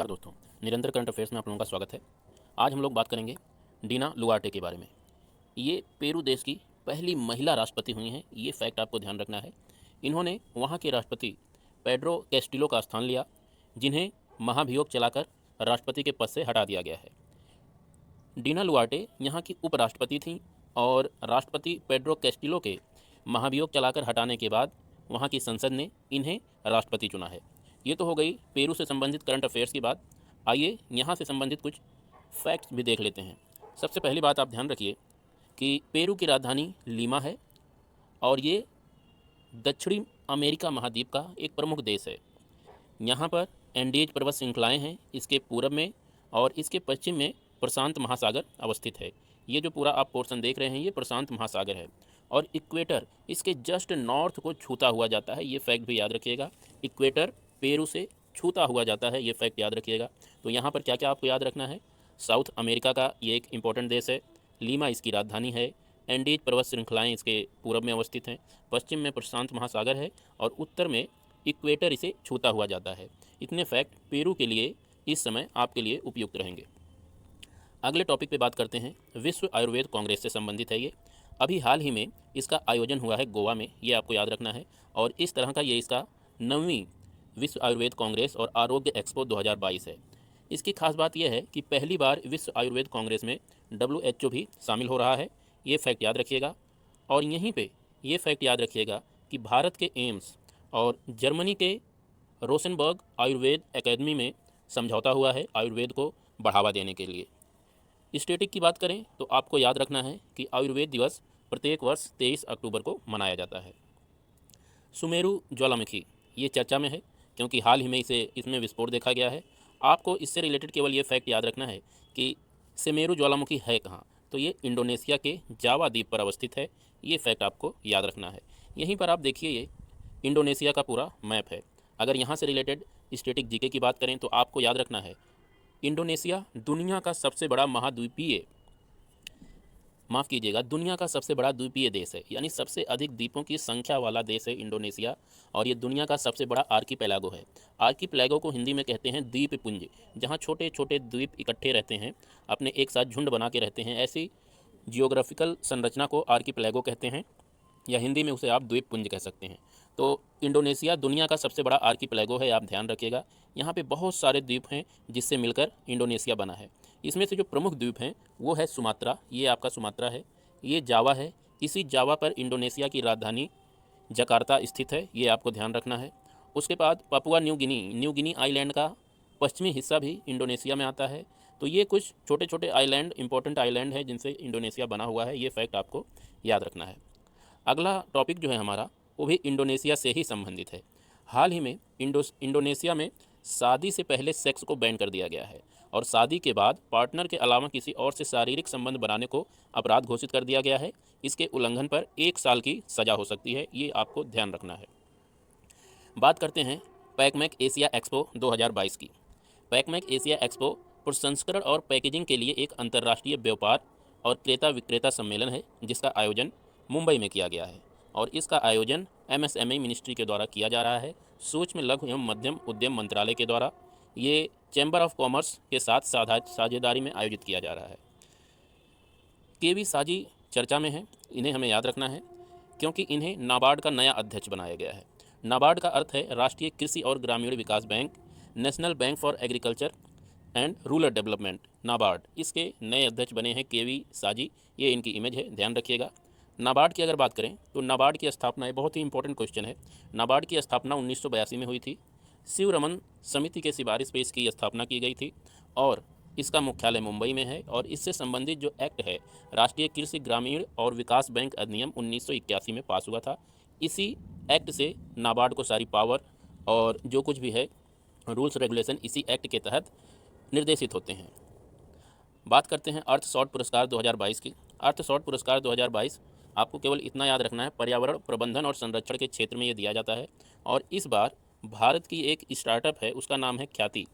नमस्कार दोस्तों, निरंतर करंट अफेयर्स में आप लोगों का स्वागत है। आज हम लोग बात करेंगे डीना लुआर्टे के बारे में। ये पेरू देश की पहली महिला राष्ट्रपति हुई हैं, ये फैक्ट आपको ध्यान रखना है। इन्होंने वहाँ के राष्ट्रपति पेड्रो कैस्टिलो का स्थान लिया, जिन्हें महाभियोग चलाकर राष्ट्रपति के पद से हटा दिया गया है। डीना लुआर्टे यहाँ की उपराष्ट्रपति थीं और राष्ट्रपति पेड्रो कैस्टिलो के महाभियोग चलाकर हटाने के बाद वहाँ की संसद ने इन्हें राष्ट्रपति चुना है। ये तो हो गई पेरू से संबंधित करंट अफेयर्स की बात। आइए यहाँ से संबंधित कुछ फैक्ट्स भी देख लेते हैं। सबसे पहली बात आप ध्यान रखिए कि पेरू की राजधानी लीमा है और ये दक्षिणी अमेरिका महाद्वीप का एक प्रमुख देश है। यहाँ पर एंडीज पर्वत श्रृंखलाएँ हैं, इसके पूर्व में और इसके पश्चिम में प्रशांत महासागर अवस्थित है। ये जो पूरा आप पोर्शन देख रहे हैं ये प्रशांत महासागर है और इक्वेटर इसके जस्ट नॉर्थ को छूता हुआ जाता है। ये फैक्ट भी याद रखिएगा, इक्वेटर पेरू से छूता हुआ जाता है, ये फैक्ट याद रखिएगा। तो यहाँ पर क्या क्या आपको याद रखना है, साउथ अमेरिका का ये एक इम्पॉर्टेंट देश है, लीमा इसकी राजधानी है, एंडीज पर्वत श्रृंखलाएँ इसके पूर्व में अवस्थित हैं, पश्चिम में प्रशांत महासागर है और उत्तर में इक्वेटर इसे छूता हुआ जाता है। इतने फैक्ट पेरू के लिए इस समय आपके लिए उपयुक्त रहेंगे। अगले टॉपिक पे बात करते हैं, विश्व आयुर्वेद कांग्रेस से संबंधित है ये। अभी हाल ही में इसका आयोजन हुआ है गोवा में, ये आपको याद रखना है। और इस तरह का ये इसका 9वीं विश्व आयुर्वेद कांग्रेस और आरोग्य एक्सपो 2022 है। इसकी खास बात यह है कि पहली बार विश्व आयुर्वेद कांग्रेस में WHO भी शामिल हो रहा है, ये फैक्ट याद रखिएगा। और यहीं पे ये फैक्ट याद रखिएगा कि भारत के एम्स और जर्मनी के रोसेनबर्ग आयुर्वेद एकेडमी में समझौता हुआ है आयुर्वेद को बढ़ावा देने के लिए। स्टेटिक की बात करें तो आपको याद रखना है कि आयुर्वेद दिवस प्रत्येक वर्ष 23 अक्टूबर को मनाया जाता है। सुमेरु ज्वालामुखी ये चर्चा में है क्योंकि हाल ही में इसमें विस्फोट देखा गया है। आपको इससे रिलेटेड केवल ये फैक्ट याद रखना है कि सुमेरु ज्वालामुखी है कहाँ, तो ये इंडोनेशिया के जावा द्वीप पर अवस्थित है। ये फैक्ट आपको याद रखना है। यहीं पर आप देखिए ये इंडोनेशिया का पूरा मैप है। अगर यहाँ से रिलेटेड स्टेटिक जीके की बात करें तो आपको याद रखना है इंडोनेशिया दुनिया का सबसे बड़ा दुनिया का सबसे बड़ा द्वीपीय देश है, यानी सबसे अधिक द्वीपों की संख्या वाला देश है इंडोनेशिया। और ये दुनिया का सबसे बड़ा आर्कीपेलागो है। आर्कीपेलागो को हिंदी में कहते हैं द्वीपपुंज, जहाँ छोटे छोटे द्वीप इकट्ठे रहते हैं, अपने एक साथ झुंड बना के रहते हैं। ऐसी जियोग्राफिकल संरचना को आर्कीपेलागो कहते हैं, या हिंदी में उसे आप द्वीपपुंज कह सकते हैं। तो इंडोनेशिया दुनिया का सबसे बड़ा आर्कीपेलागो है, आप ध्यान रखिएगा। यहाँ पे बहुत सारे द्वीप हैं जिससे मिलकर इंडोनेशिया बना है। इसमें से जो प्रमुख द्वीप हैं वो है सुमात्रा, ये आपका सुमात्रा है, ये जावा है, इसी जावा पर इंडोनेशिया की राजधानी जकार्ता स्थित है, ये आपको ध्यान रखना है। उसके बाद पापुआ न्यू गिनी आइलैंड का पश्चिमी हिस्सा भी इंडोनेशिया में आता है। तो ये कुछ छोटे छोटे आइलैंड, इंपॉर्टेंट आइलैंड है जिनसे इंडोनेशिया बना हुआ है, ये फैक्ट आपको याद रखना है। अगला टॉपिक जो है हमारा वो भी इंडोनेशिया से ही संबंधित है। हाल ही में इंडोनेशिया में शादी से पहले सेक्स को बैन कर दिया गया है और शादी के बाद पार्टनर के अलावा किसी और से शारीरिक संबंध बनाने को अपराध घोषित कर दिया गया है। इसके उल्लंघन पर 1 साल की सज़ा हो सकती है, ये आपको ध्यान रखना है। बात करते हैं पैकमैक एशिया एक्सपो 2022 की। पैकमैक एशिया एक्सपो प्रसंस्करण और पैकेजिंग के लिए एक अंतर्राष्ट्रीय व्यापार और क्रेता विक्रेता सम्मेलन है जिसका आयोजन मुंबई में किया गया है और इसका आयोजन MSME मिनिस्ट्री के द्वारा किया जा रहा है, सूक्ष्म लघु एवं मध्यम उद्यम मंत्रालय के द्वारा। ये चैम्बर ऑफ कॉमर्स के साथ साझेदारी में आयोजित किया जा रहा है। KV साजी चर्चा में है, इन्हें हमें याद रखना है क्योंकि इन्हें नाबार्ड का नया अध्यक्ष बनाया गया है। नाबार्ड का अर्थ है राष्ट्रीय कृषि और ग्रामीण विकास बैंक, national bank for agriculture and rural development, NABARD. इसके नए अध्यक्ष बने हैं KV साजी, ये इनकी इमेज है, ध्यान रखिएगा। नाबार्ड की अगर बात करें तो नाबार्ड की स्थापना, ये बहुत ही इंपॉर्टेंट क्वेश्चन है, नाबार्ड की स्थापना 1982 में हुई थी। शिव रमन समिति के सिफारिश पे इसकी स्थापना की गई थी और इसका मुख्यालय मुंबई में है। और इससे संबंधित जो एक्ट है राष्ट्रीय कृषि ग्रामीण और विकास बैंक अधिनियम 1981 में पास हुआ था। इसी एक्ट से नाबार्ड को सारी पावर और जो कुछ भी है रूल्स रेगुलेशन इसी एक्ट के तहत निर्देशित होते हैं। बात करते हैं अर्थशॉट पुरस्कार 2022 की। अर्थशॉट पुरस्कार 2022 आपको केवल इतना याद रखना है, पर्यावरण प्रबंधन और संरक्षण के क्षेत्र में ये दिया जाता है और इस बार भारत की एक स्टार्टअप है, उसका नाम है ख्याति,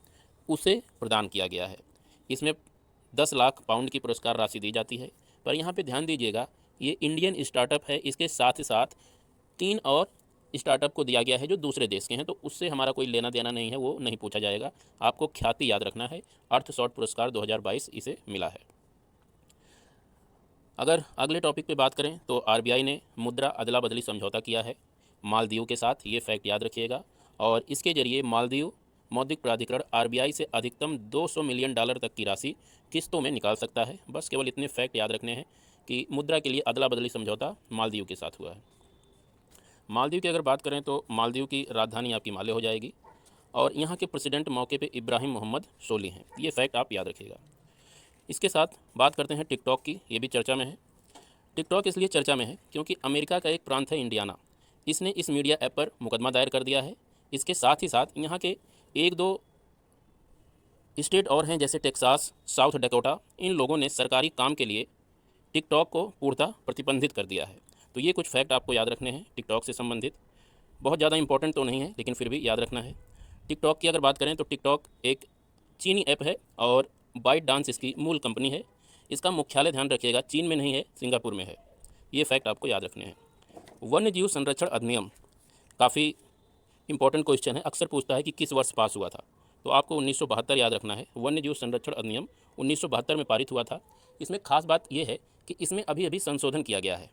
उसे प्रदान किया गया है। इसमें 10 लाख पाउंड की पुरस्कार राशि दी जाती है। पर यहाँ पे ध्यान दीजिएगा, ये इंडियन स्टार्टअप है, इसके साथ ही साथ 3 और स्टार्टअप को दिया गया है जो दूसरे देश के हैं, तो उससे हमारा कोई लेना देना नहीं है, वो नहीं पूछा जाएगा। आपको ख्याति याद रखना है। अर्थशॉट पुरस्कार 2022 इसे मिला है। अगर अगले टॉपिक पे बात करें तो आरबीआई ने मुद्रा अदला बदली समझौता किया है मालदीव के साथ, ये फैक्ट याद रखिएगा। और इसके जरिए मालदीव मौद्रिक प्राधिकरण आरबीआई से अधिकतम $200 मिलियन तक की राशि किस्तों में निकाल सकता है। बस केवल इतने फैक्ट याद रखने हैं कि मुद्रा के लिए अदला बदली समझौता मालदीव के साथ हुआ है। मालदीव की अगर बात करें तो मालदीव की राजधानी आपकी माले हो जाएगी और यहाँ के प्रेसिडेंट मौके पे इब्राहिम मोहम्मद सोली हैं। ये फैक्ट आप याद रखिएगा। इसके साथ बात करते हैं टिकटॉक की, ये भी चर्चा में है। टिकटॉक इसलिए चर्चा में है क्योंकि अमेरिका का एक प्रांत है इंडियाना, इसने इस मीडिया ऐप पर मुकदमा दायर कर दिया है। इसके साथ ही साथ यहाँ के एक दो स्टेट और हैं जैसे टेक्सास, साउथ डकोटा, इन लोगों ने सरकारी काम के लिए टिकटॉक को पूर्णतः प्रतिबंधित कर दिया है। तो ये कुछ फैक्ट आपको याद रखने हैं टिकटॉक से संबंधित। बहुत ज़्यादा इंपॉर्टेंट तो नहीं है लेकिन फिर भी याद रखना है। टिकटॉक की अगर बात करें तो टिकटॉक एक चीनी ऐप है और बाइट डांस इसकी मूल कंपनी है। इसका मुख्यालय ध्यान रखिएगा चीन में नहीं है, सिंगापुर में है। ये फैक्ट आपको याद रखने हैं। वन्य जीव संरक्षण अधिनियम काफ़ी इंपॉर्टेंट क्वेश्चन है, अक्सर पूछता है कि किस वर्ष पास हुआ था, तो आपको 1972 याद रखना है। वन्य जीव संरक्षण अधिनियम 1972 में पारित हुआ था। इसमें खास बात यह है कि इसमें अभी अभी संशोधन किया गया है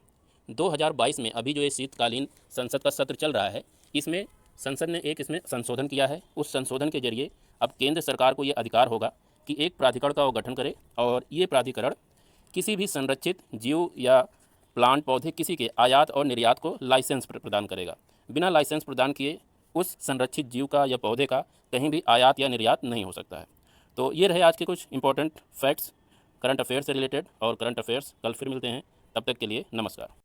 2022 में। अभी जो ये शीतकालीन संसद का सत्र चल रहा है, इसमें संसद ने एक इसमें संशोधन किया है। उस संशोधन के जरिए अब केंद्र सरकार को ये अधिकार होगा कि एक प्राधिकरण का वो गठन करे और ये प्राधिकरण किसी भी संरक्षित जीव या प्लांट पौधे किसी के आयात और निर्यात को लाइसेंस प्रदान करेगा। बिना लाइसेंस प्रदान किए उस संरक्षित जीव का या पौधे का कहीं भी आयात या निर्यात नहीं हो सकता है। तो ये रहे आज के कुछ इंपॉर्टेंट फैक्ट्स करंट अफेयर्स से रिलेटेड, और करंट अफेयर्स कल फिर मिलते हैं। तब तक के लिए नमस्कार।